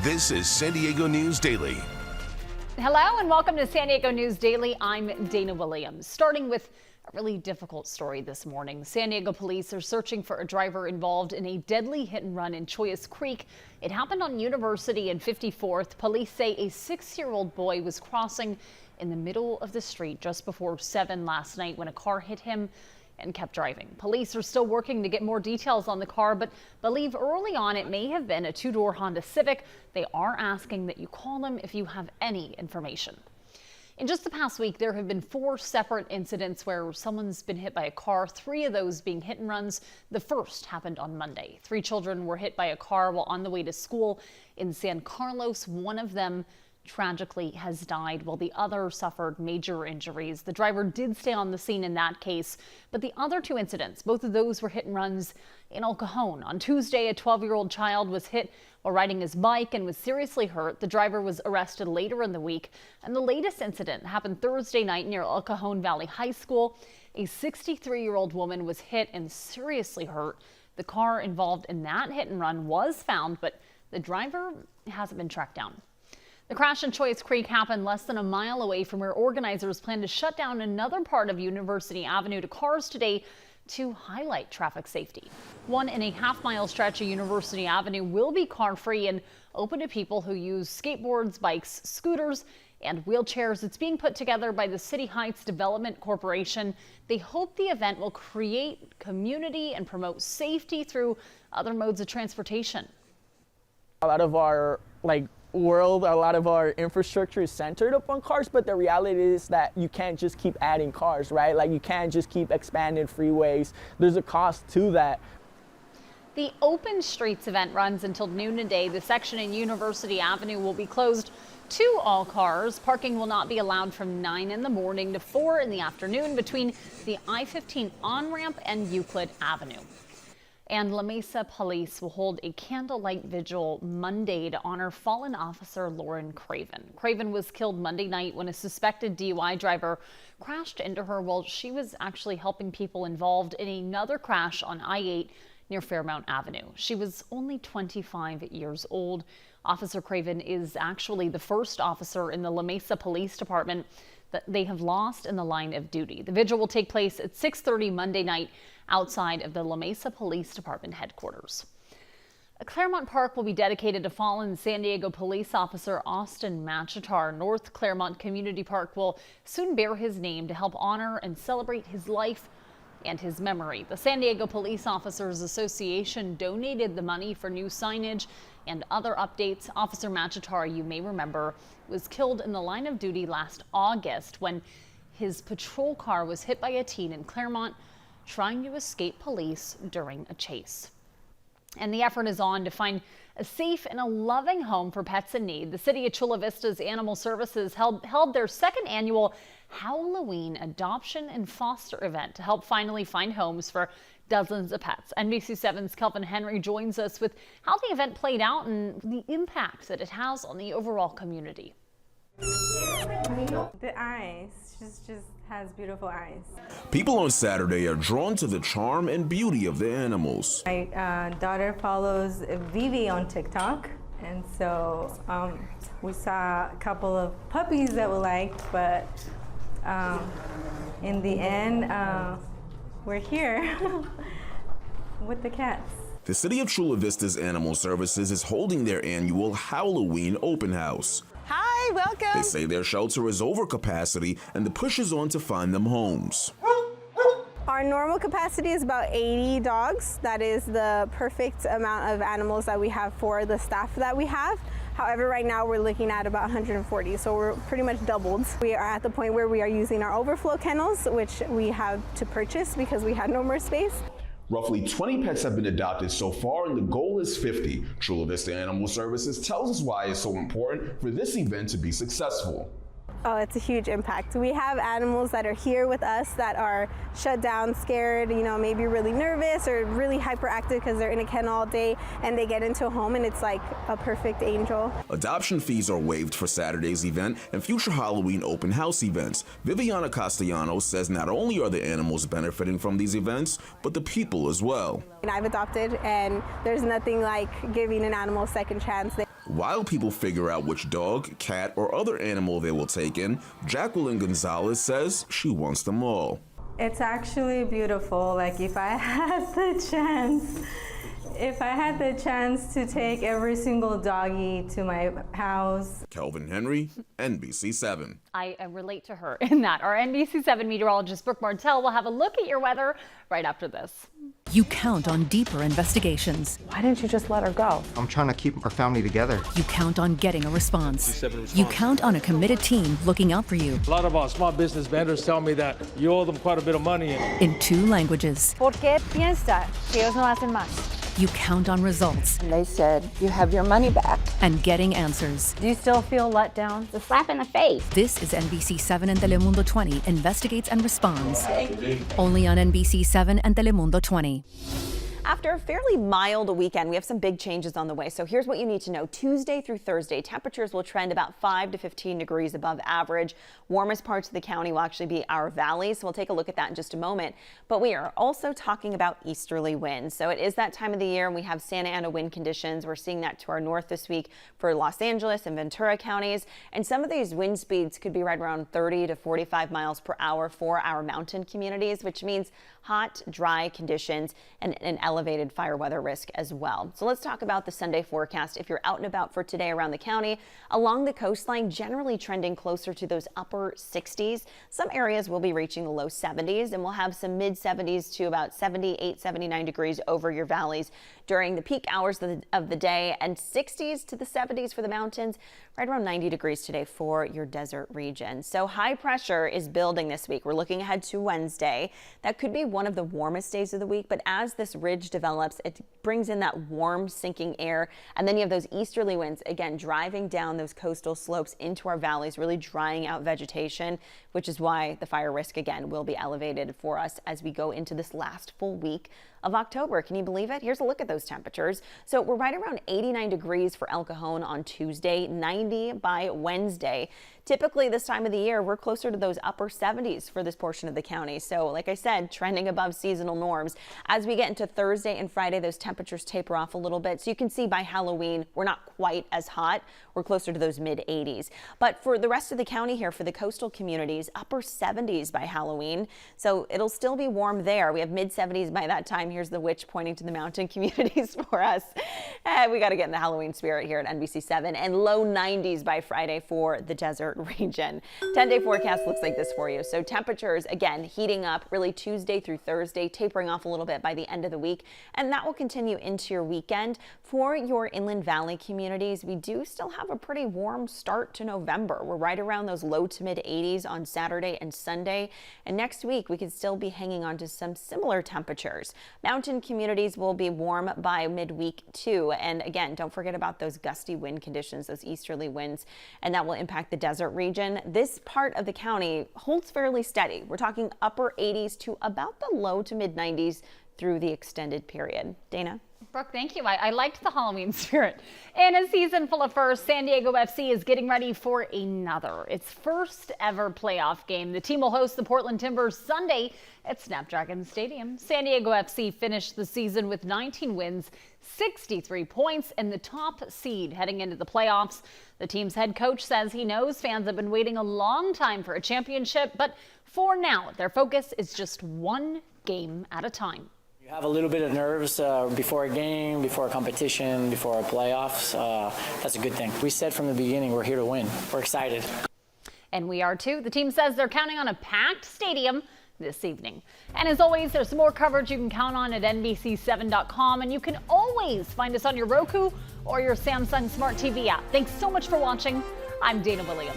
This is San Diego News Daily. Hello and welcome to San Diego News Daily. I'm Dana Williams. Starting with a really difficult story this morning. San Diego police are searching for a driver involved in a deadly hit and run in Chollas Creek. It happened on University and 54th. Police say a 6-year-old boy was crossing in the middle of the street just before 7 last night when a car hit him and kept driving. Police are still working to get more details on the car, but believe early on it may have been a 2-door Honda Civic. They are asking that you call them if you have any information. In just the past week, there have been 4 separate incidents where someone's been hit by a car, 3 of those being hit and runs. The first happened on Monday. 3 children were hit by a car while on the way to school in San Carlos. One of them tragically has died while the other suffered major injuries. The driver did stay on the scene in that case, but the other 2 incidents, both of those were hit and runs in El Cajon. On Tuesday, a 12-year-old child was hit while riding his bike and was seriously hurt. The driver was arrested later in the week, and the latest incident happened Thursday night near El Cajon Valley High School. A 63-year-old woman was hit and seriously hurt. The car involved in that hit and run was found, but the driver hasn't been tracked down. The crash in Chollas Creek happened less than a mile away from where organizers plan to shut down another part of University Avenue to cars today to highlight traffic safety. 1.5-mile stretch of University Avenue will be car-free and open to people who use skateboards, bikes, scooters, and wheelchairs. It's being put together by the City Heights Development Corporation. They hope the event will create community and promote safety through other modes of transportation. A lot of our a lot of our infrastructure is centered upon cars, but the reality is that you can't just keep adding cars, right? Like, you can't just keep expanding freeways. There's a cost to that. The Open Streets event runs until noon today. The section in University Avenue will be closed to all cars. Parking will not be allowed from 9 in the morning to 4 in the afternoon between the I-15 on-ramp and Euclid Avenue. And La Mesa Police will hold a candlelight vigil Monday to honor fallen officer Lauren Craven. Craven was killed Monday night when a suspected DUI driver crashed into her while she was actually helping people involved in another crash on I-8 near Fairmount Avenue. She was only 25 years old. Officer Craven is actually the first officer in the La Mesa Police Department that they have lost in the line of duty. The vigil will take place at 6:30 Monday night outside of the La Mesa Police Department headquarters. A Claremont Park will be dedicated to fallen San Diego police officer Austin Machetar. North Claremont Community Park will soon bear his name to help honor and celebrate his life and his memory. The San Diego Police Officers Association donated the money for new signage and other updates. Officer Machetar, you may remember, was killed in the line of duty last August when his patrol car was hit by a teen in Claremont trying to escape police during a chase. And the effort is on to find a safe and a loving home for pets in need. The city of Chula Vista's Animal Services held their 2nd annual Howl-oween adoption and foster event to help finally find homes for dozens of pets. NBC7's Kelvin Henry joins us with how the event played out and the impact that it has on the overall community. The eyes, she's just has beautiful eyes. People on Saturday are drawn to the charm and beauty of the animals. My daughter follows Vivi on TikTok, and so we saw a couple of puppies that we liked, but in the end, we're here with the cats. The City of Chula Vista's Animal Services is holding their annual Howl-oween open house. Hi, welcome. They say their shelter is over capacity and the push is on to find them homes. Our normal capacity is about 80 dogs. That is the perfect amount of animals that we have for the staff that we have. However, right now we're looking at about 140, so we're pretty much doubled. We are at the point where we are using our overflow kennels, which we have to purchase because we had no more space. Roughly 20 pets have been adopted so far, and the goal is 50. Chula Vista Animal Services tells us why it's so important for this event to be successful. Oh, it's a huge impact. We have animals that are here with us that are shut down, scared, maybe really nervous or really hyperactive because they're in a kennel all day, and they get into a home and it's like a perfect angel. Adoption fees are waived for Saturday's event and future Halloween open house events. Viviana Castellanos says not only are the animals benefiting from these events, but the people as well. And I've adopted, and there's nothing like giving an animal a second chance. While people figure out which dog, cat, or other animal they will take in, Jacqueline Gonzalez says she wants them all. It's actually beautiful. Like if I had the chance to take every single doggy to my house. Kelvin Henry, NBC 7. I relate to her in that. Our NBC 7 meteorologist Brooke Martell will have a look at your weather right after this. You count on deeper investigations. Why didn't you just let her go? I'm trying to keep our family together. You count on getting a response. You count on a committed team looking out for you. A lot of our small business vendors tell me that you owe them quite a bit of money. In 2 languages. ¿Por qué piensa que ellos no hacen más? You count on results. And they said, you have your money back. And getting answers. Do you still feel let down? It's a slap in the face. This is NBC 7 and Telemundo 20 investigates and responds. Only on NBC 7 and Telemundo 20. After a fairly mild weekend, we have some big changes on the way. So here's what you need to know. Tuesday through Thursday, temperatures will trend about 5 to 15 degrees above average. Warmest parts of the county will actually be our valleys. So we'll take a look at that in just a moment. But we are also talking about easterly winds. So it is that time of the year, and we have Santa Ana wind conditions. We're seeing that to our north this week for Los Angeles and Ventura counties. And some of these wind speeds could be right around 30 to 45 miles per hour for our mountain communities, which means hot, dry conditions and an elevated fire weather risk as well. So let's talk about the Sunday forecast. If you're out and about for today around the county, along the coastline, generally trending closer to those upper 60s. Some areas will be reaching the low 70s, and we'll have some mid 70s to about 78, 79 degrees over your valleys during the peak hours of the day, and 60s to the 70s for the mountains, right around 90 degrees today for your desert region. So high pressure is building this week. We're looking ahead to Wednesday. That could be one of the warmest days of the week, but as this ridge develops, it brings in that warm sinking air, and then you have those easterly winds again driving down those coastal slopes into our valleys, really drying out vegetation, which is why the fire risk again will be elevated for us as we go into this last full week of October. Can you believe it? Here's a look at those temperatures. So we're right around 89 degrees for El Cajon on Tuesday, 90 by Wednesday. Typically this time of the year, we're closer to those upper 70s for this portion of the county. So like I said, trending above seasonal norms. As we get into Thursday and Friday, those temperatures taper off a little bit. So you can see by Halloween, we're not quite as hot. We're closer to those mid 80s. But for the rest of the county here, for the coastal communities, upper 70s by Halloween. So it'll still be warm there. We have mid 70s by that time. Here's the witch pointing to the mountain communities for us. We got to get in the Halloween spirit here at NBC 7, and low 90s by Friday for the desert region. 10-day forecast looks like this for you. So temperatures again heating up really Tuesday through Thursday, tapering off a little bit by the end of the week, and that will continue into your weekend. For your Inland Valley communities, we do still have a pretty warm start to November. We're right around those low to mid 80s on Saturday and Sunday, and next week we could still be hanging on to some similar temperatures. Mountain communities will be warm by midweek too, and again, don't forget about those gusty wind conditions, those easterly winds, and that will impact the desert region. This part of the county holds fairly steady. We're talking upper 80s to about the low to mid 90s through the extended period. Dana? Brooke, thank you. I liked the Halloween spirit. In a season full of firsts, San Diego FC is getting ready for another. Its first ever playoff game. The team will host the Portland Timbers Sunday at Snapdragon Stadium. San Diego FC finished the season with 19 wins, 63 points, and the top seed heading into the playoffs. The team's head coach says he knows fans have been waiting a long time for a championship, but for now, their focus is just one game at a time. You have a little bit of nerves before a game, before a competition, before a playoffs. That's a good thing. We said from the beginning, we're here to win. We're excited. And we are too. The team says they're counting on a packed stadium this evening. And as always, there's more coverage you can count on at NBC7.com, and you can always find us on your Roku or your Samsung Smart TV app. Thanks so much for watching. I'm Dana Williams.